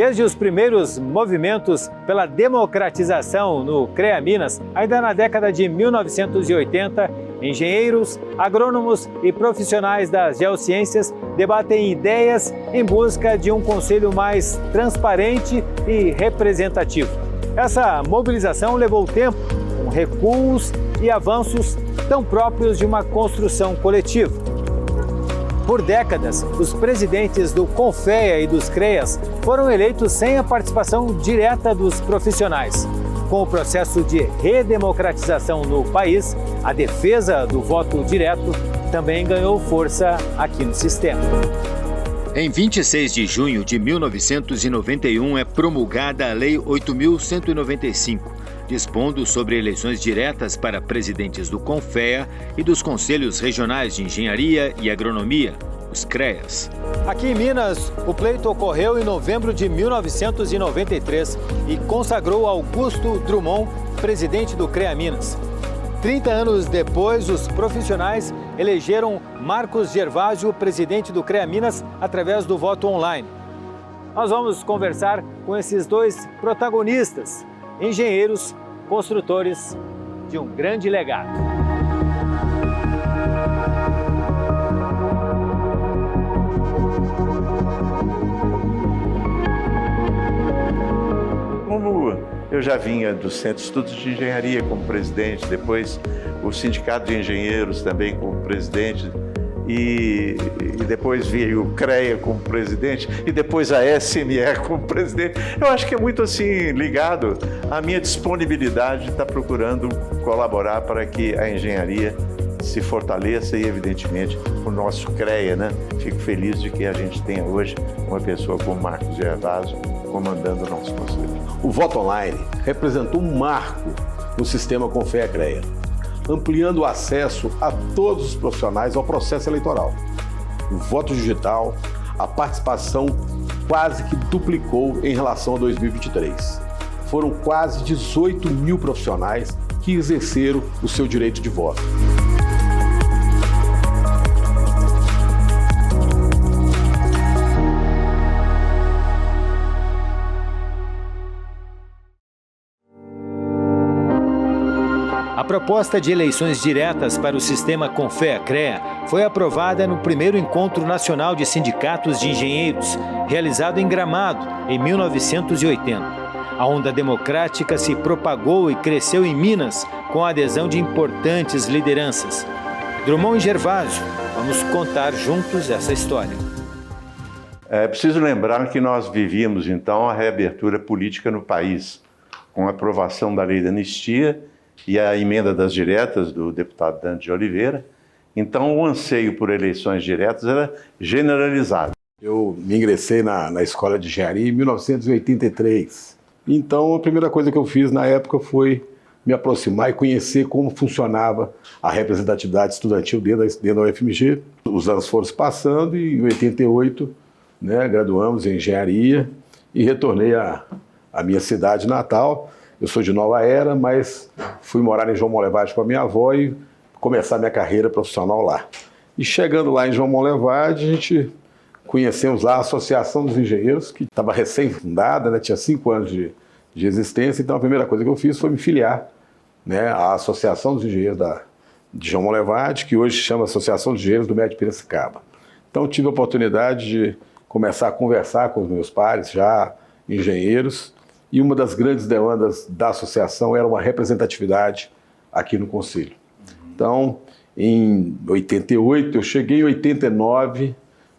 Desde os primeiros movimentos pela democratização no CREA Minas, ainda na década de 1980, engenheiros, agrônomos e profissionais das geociências debatem ideias em busca de um conselho mais transparente e representativo. Essa mobilização levou tempo, com recuos e avanços tão próprios de uma construção coletiva. Por décadas, os presidentes do CONFEA e dos CREAs foram eleitos sem a participação direta dos profissionais. Com o processo de redemocratização no país, a defesa do voto direto também ganhou força aqui no sistema. Em 26 de junho de 1991 é promulgada a Lei 8.195, dispondo sobre eleições diretas para presidentes do CONFEA e dos Conselhos Regionais de Engenharia e Agronomia, os CREAs. Aqui em Minas, o pleito ocorreu em novembro de 1993 e consagrou Augusto Drummond, presidente do CREA Minas. 30 anos depois, os profissionais elegeram Marcos Gervásio, presidente do CREA Minas, através do voto online. Nós vamos conversar com esses dois protagonistas, engenheiros, construtores de um grande legado. Como eu já vinha do Centro de Estudos de Engenharia como presidente, depois o Sindicato de Engenheiros também como presidente, e depois veio o CREA como presidente, e depois a SME como presidente. Eu acho que é muito assim ligado à minha disponibilidade de estar procurando colaborar para que a engenharia se fortaleça e, evidentemente, o nosso CREA, né? Fico feliz de que a gente tenha hoje uma pessoa como Marcos Gervásio comandando o nosso conselho. O voto online representou um marco no sistema CONFEA-CREA, ampliando o acesso a todos os profissionais ao processo eleitoral. O voto digital, a participação quase que duplicou em relação a 2023. Foram quase 18 mil profissionais que exerceram o seu direito de voto. A proposta de eleições diretas para o sistema CONFEA-CREA foi aprovada no primeiro Encontro Nacional de Sindicatos de Engenheiros, realizado em Gramado, em 1980. A onda democrática se propagou e cresceu em Minas, com a adesão de importantes lideranças. Drummond e Gervásio, vamos contar juntos essa história. É preciso lembrar que nós vivíamos, então, a reabertura política no país, com a aprovação da lei da anistia e a emenda das diretas do deputado Dante de Oliveira. Então, o anseio por eleições diretas era generalizado. Eu me ingressei na Escola de Engenharia em 1983. Então, a primeira coisa que eu fiz na época foi me aproximar e conhecer como funcionava a representatividade estudantil dentro da UFMG. Os anos foram se passando e em 88, graduamos em Engenharia e retornei à minha cidade natal. Eu sou de Nova Era, mas fui morar em João Monlevade com a minha avó e começar minha carreira profissional lá. E chegando lá em João Monlevade, a gente conhecemos lá a Associação dos Engenheiros, que estava recém-fundada, tinha 5 anos de existência. Então a primeira coisa que eu fiz foi me filiar à Associação dos Engenheiros de João Monlevade, que hoje chama Associação dos Engenheiros do Médio de Piracicaba. Então tive a oportunidade de começar a conversar com os meus pares, já engenheiros, e uma das grandes demandas da associação era uma representatividade aqui no Conselho. Então, em 88, eu cheguei em 89,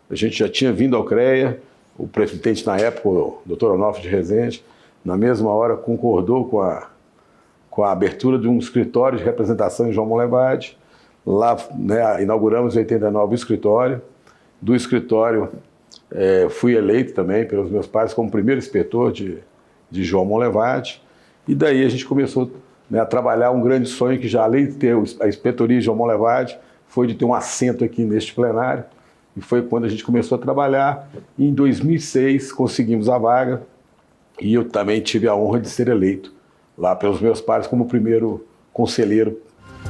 a gente já tinha vindo ao CREA, o presidente na época, o Dr. Onofre de Rezende, na mesma hora concordou com a abertura de um escritório de representação em João Monlevade. Lá inauguramos em 89 o escritório. Do escritório fui eleito também pelos meus pais como primeiro inspetor de João Monlevade, e daí a gente começou a trabalhar um grande sonho que já, além de ter a inspetoria de João Monlevade, foi de ter um assento aqui neste plenário, e foi quando a gente começou a trabalhar. Em 2006 conseguimos a vaga, e eu também tive a honra de ser eleito lá pelos meus pares como primeiro conselheiro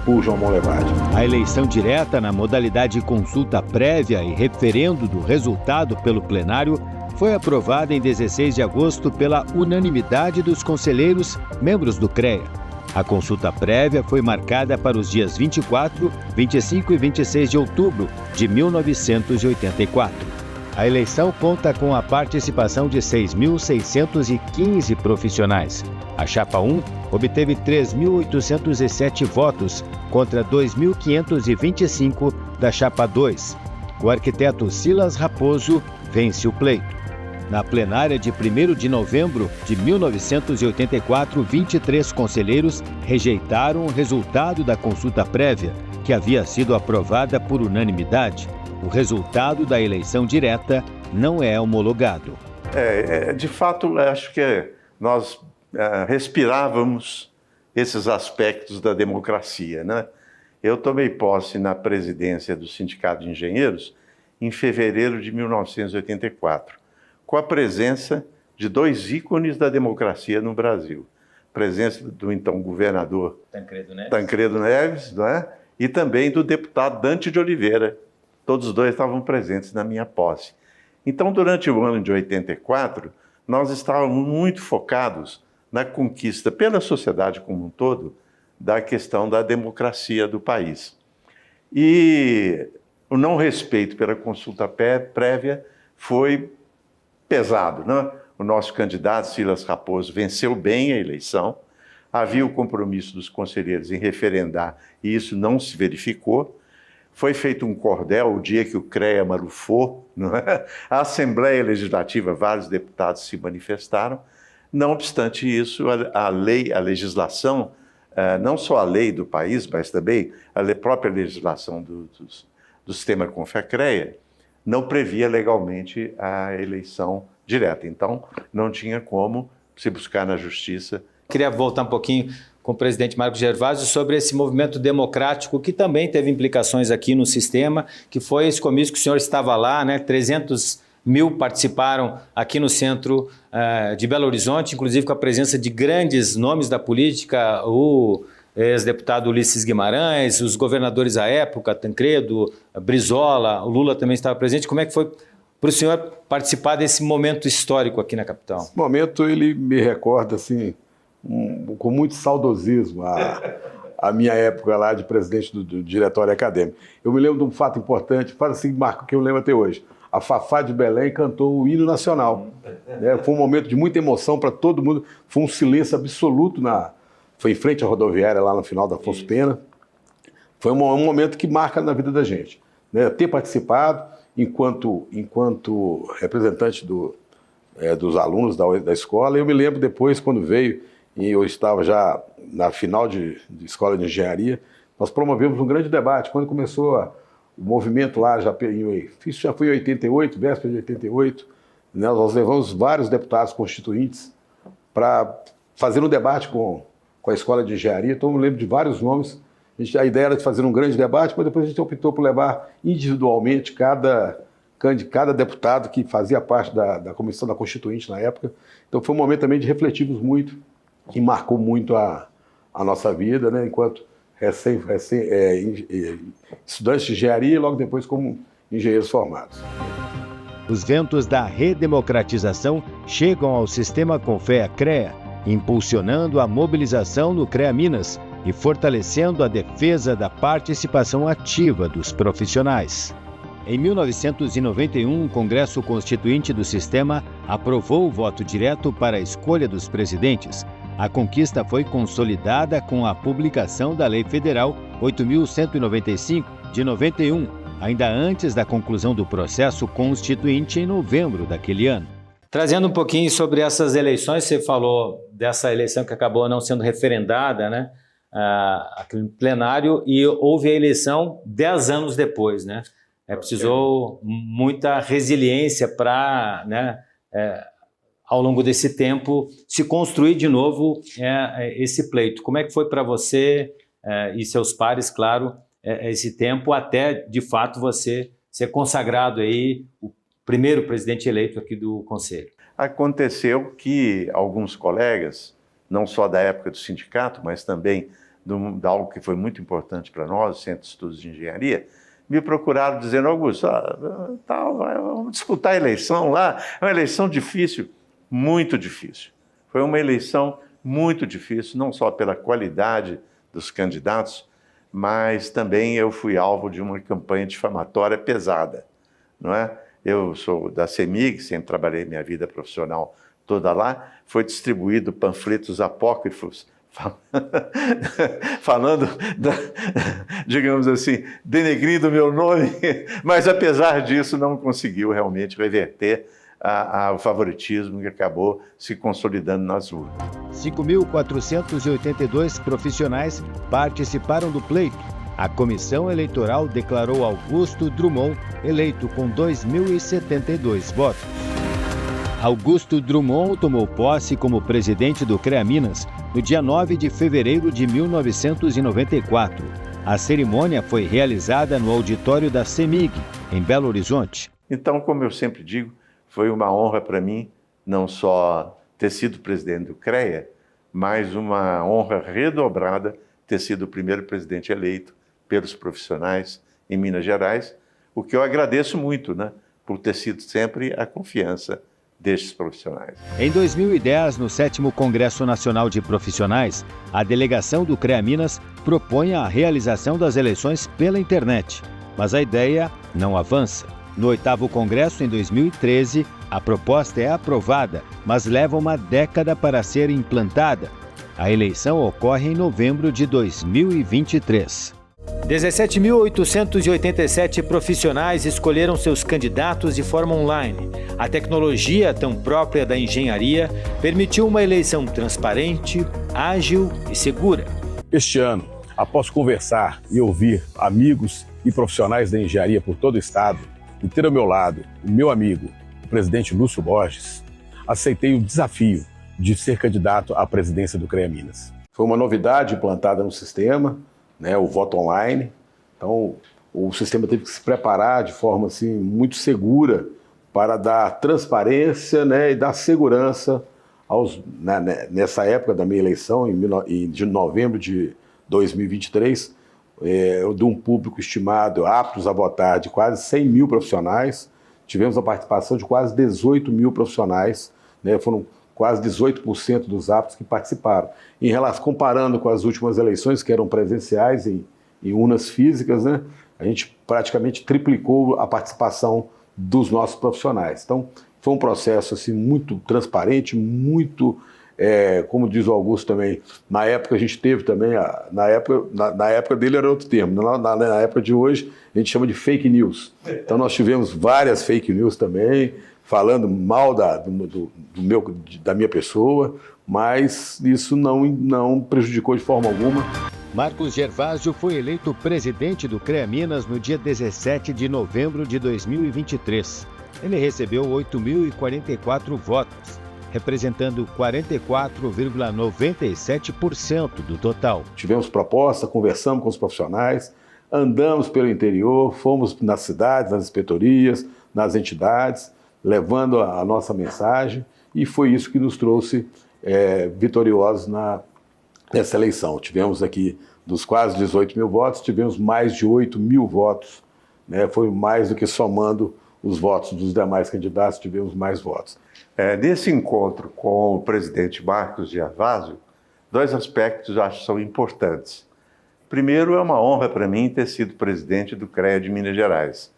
por João Monlevade. A eleição direta na modalidade de consulta prévia e referendo do resultado pelo plenário foi aprovada em 16 de agosto pela unanimidade dos conselheiros membros do CREA. A consulta prévia foi marcada para os dias 24, 25 e 26 de outubro de 1984. A eleição conta com a participação de 6.615 profissionais. A Chapa 1 obteve 3.807 votos contra 2.525 da Chapa 2. O arquiteto Silas Raposo vence o pleito. Na plenária de 1º de novembro de 1984, 23 conselheiros rejeitaram o resultado da consulta prévia, que havia sido aprovada por unanimidade. O resultado da eleição direta não é homologado. De fato, acho que nós respirávamos esses aspectos da democracia, né? Eu tomei posse na presidência do Sindicato de Engenheiros em fevereiro de 1984. Com a presença de dois ícones da democracia no Brasil. A presença do então governador Tancredo Neves, não é? E também do deputado Dante de Oliveira. Todos os dois estavam presentes na minha posse. Então, durante o ano de 84, nós estávamos muito focados na conquista pela sociedade como um todo da questão da democracia do país. E o não respeito pela consulta prévia foi pesado, né? O nosso candidato, Silas Raposo, venceu bem a eleição. Havia o compromisso dos conselheiros em referendar e isso não se verificou. Foi feito um cordel o dia que o CREA marufou, não é? A Assembleia Legislativa, vários deputados se manifestaram. Não obstante isso, a legislação, não só a lei do país, mas também a própria legislação do sistema CONFEA-CREA, não previa legalmente a eleição direta. Então, não tinha como se buscar na justiça. Queria voltar um pouquinho com o presidente Marcos Gervásio sobre esse movimento democrático que também teve implicações aqui no sistema, que foi esse comício que o senhor estava lá, né? 300.000 participaram aqui no centro de Belo Horizonte, inclusive com a presença de grandes nomes da política, o ex-deputado Ulisses Guimarães, os governadores à época, Tancredo, Brizola, o Lula também estava presente. Como é que foi para o senhor participar desse momento histórico aqui na capital? Esse momento ele me recorda assim, com muito saudosismo a minha época lá de presidente do diretório acadêmico. Eu me lembro de um fato importante, fato assim, Marco, que eu lembro até hoje. A Fafá de Belém cantou o hino nacional. Foi um momento de muita emoção para todo mundo, foi um silêncio absoluto foi em frente à rodoviária, lá no final da Afonso Pena. Foi um momento que marca na vida da gente. Né? Ter participado enquanto representante dos alunos da escola. Eu me lembro depois, quando veio, e eu estava já na final de escola de engenharia, nós promovemos um grande debate. Quando começou o movimento lá, isso já foi em 88, véspera de 88, né? Nós levamos vários deputados constituintes para fazer um debate com a escola de engenharia. Então eu me lembro de vários nomes. A ideia era de fazer um grande debate, mas depois a gente optou por levar individualmente cada deputado que fazia parte da comissão da Constituinte na época. Então foi um momento também de refletirmos muito e marcou muito a nossa vida, né, enquanto estudantes de engenharia e logo depois como engenheiros formados. Os ventos da redemocratização chegam ao sistema CONFEA-CREA, impulsionando a mobilização no CREA Minas e fortalecendo a defesa da participação ativa dos profissionais. Em 1991, o Congresso Constituinte do Sistema aprovou o voto direto para a escolha dos presidentes. A conquista foi consolidada com a publicação da Lei Federal 8.195, de 91, ainda antes da conclusão do processo constituinte em novembro daquele ano. Trazendo um pouquinho sobre essas eleições, você falou dessa eleição que acabou não sendo referendada, né, aqui no plenário, e houve a eleição 10 anos depois, né? Precisou muita resiliência para, né, ao longo desse tempo, se construir de novo esse pleito. Como é que foi para você e seus pares, claro, esse tempo, até, de fato, você ser consagrado aí o primeiro presidente eleito aqui do Conselho? Aconteceu que alguns colegas, não só da época do sindicato, mas também de algo que foi muito importante para nós, o Centro de Estudos de Engenharia, me procuraram dizendo: Augusto, vamos disputar a eleição lá, é uma eleição difícil, muito difícil. Foi uma eleição muito difícil, não só pela qualidade dos candidatos, mas também eu fui alvo de uma campanha difamatória pesada, não é? Eu sou da CEMIG, sempre trabalhei minha vida profissional toda lá, foi distribuído panfletos apócrifos falando, digamos assim, denegrindo o meu nome, mas apesar disso não conseguiu realmente reverter o favoritismo que acabou se consolidando nas urnas. 5.482 profissionais participaram do pleito. A comissão eleitoral declarou Augusto Drummond eleito com 2.072 votos. Augusto Drummond tomou posse como presidente do CREA Minas no dia 9 de fevereiro de 1994. A cerimônia foi realizada no auditório da CEMIG, em Belo Horizonte. Então, como eu sempre digo, foi uma honra para mim não só ter sido presidente do CREA, mas uma honra redobrada ter sido o primeiro presidente eleito pelos profissionais em Minas Gerais, o que eu agradeço muito, né, por ter sido sempre a confiança destes profissionais. Em 2010, no 7º Congresso Nacional de Profissionais, a delegação do CREA Minas propõe a realização das eleições pela internet, mas a ideia não avança. No 8º Congresso, em 2013, a proposta é aprovada, mas leva uma década para ser implantada. A eleição ocorre em novembro de 2023. 17.887 profissionais escolheram seus candidatos de forma online. A tecnologia, tão própria da engenharia, permitiu uma eleição transparente, ágil e segura. Este ano, após conversar e ouvir amigos e profissionais da engenharia por todo o estado, e ter ao meu lado o meu amigo, o presidente Lúcio Borges, aceitei o desafio de ser candidato à presidência do CREA Minas. Foi uma novidade implantada no sistema, né, o voto online. Então, o sistema teve que se preparar de forma assim, muito segura para dar transparência, né, e dar segurança nessa época da minha eleição, de novembro de 2023, de um público estimado aptos a votar de quase 100 mil profissionais. Tivemos a participação de quase 18 mil profissionais, né, foram quase 18% dos aptos que participaram. Comparando com as últimas eleições, que eram presenciais em urnas físicas, né, a gente praticamente triplicou a participação dos nossos profissionais. Então, foi um processo assim, muito transparente, muito, como diz o Augusto também, na época a gente teve também, na época dele era outro termo, na época de hoje a gente chama de fake news. Então nós tivemos várias fake news também, falando mal da minha pessoa, mas isso não prejudicou de forma alguma. Marcos Gervásio foi eleito presidente do CREA Minas no dia 17 de novembro de 2023. Ele recebeu 8.044 votos, representando 44,97% do total. Tivemos proposta, conversamos com os profissionais, andamos pelo interior, fomos nas cidades, nas inspetorias, nas entidades, levando a nossa mensagem, e foi isso que nos trouxe vitoriosos nessa eleição. Tivemos aqui, dos quase 18 mil votos, tivemos mais de 8 mil votos, né? Foi mais do que somando os votos dos demais candidatos, tivemos mais votos. Nesse encontro com o presidente Marcos Gervásio, dois aspectos eu acho que são importantes. Primeiro, é uma honra para mim ter sido presidente do CREA de Minas Gerais.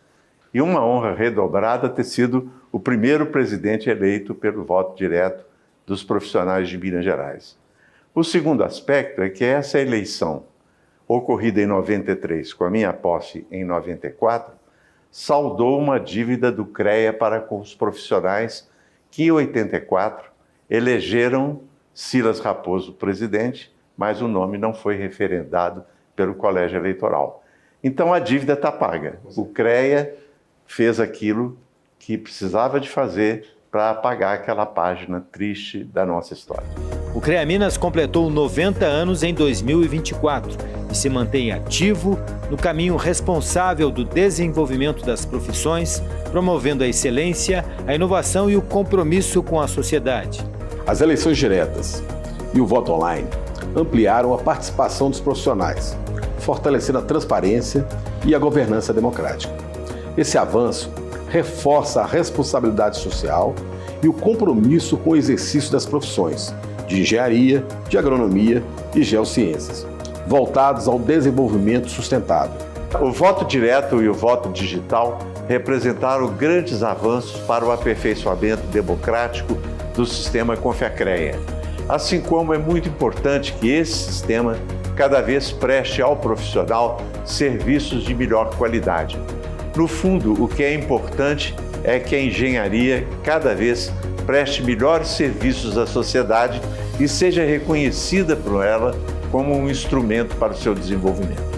E uma honra redobrada ter sido o primeiro presidente eleito pelo voto direto dos profissionais de Minas Gerais. O segundo aspecto é que essa eleição, ocorrida em 93, com a minha posse em 94, saldou uma dívida do CREA para com os profissionais que, em 84, elegeram Silas Raposo presidente, mas o nome não foi referendado pelo Colégio Eleitoral. Então a dívida está paga. O CREA fez aquilo que precisava de fazer para apagar aquela página triste da nossa história. O CREA Minas completou 90 anos em 2024 e se mantém ativo no caminho responsável do desenvolvimento das profissões, promovendo a excelência, a inovação e o compromisso com a sociedade. As eleições diretas e o voto online ampliaram a participação dos profissionais, fortalecendo a transparência e a governança democrática. Esse avanço reforça a responsabilidade social e o compromisso com o exercício das profissões de engenharia, de agronomia e geociências, voltados ao desenvolvimento sustentável. O voto direto e o voto digital representaram grandes avanços para o aperfeiçoamento democrático do sistema Confiacreia, assim como é muito importante que esse sistema cada vez preste ao profissional serviços de melhor qualidade. No fundo, o que é importante é que a engenharia cada vez preste melhores serviços à sociedade e seja reconhecida por ela como um instrumento para o seu desenvolvimento.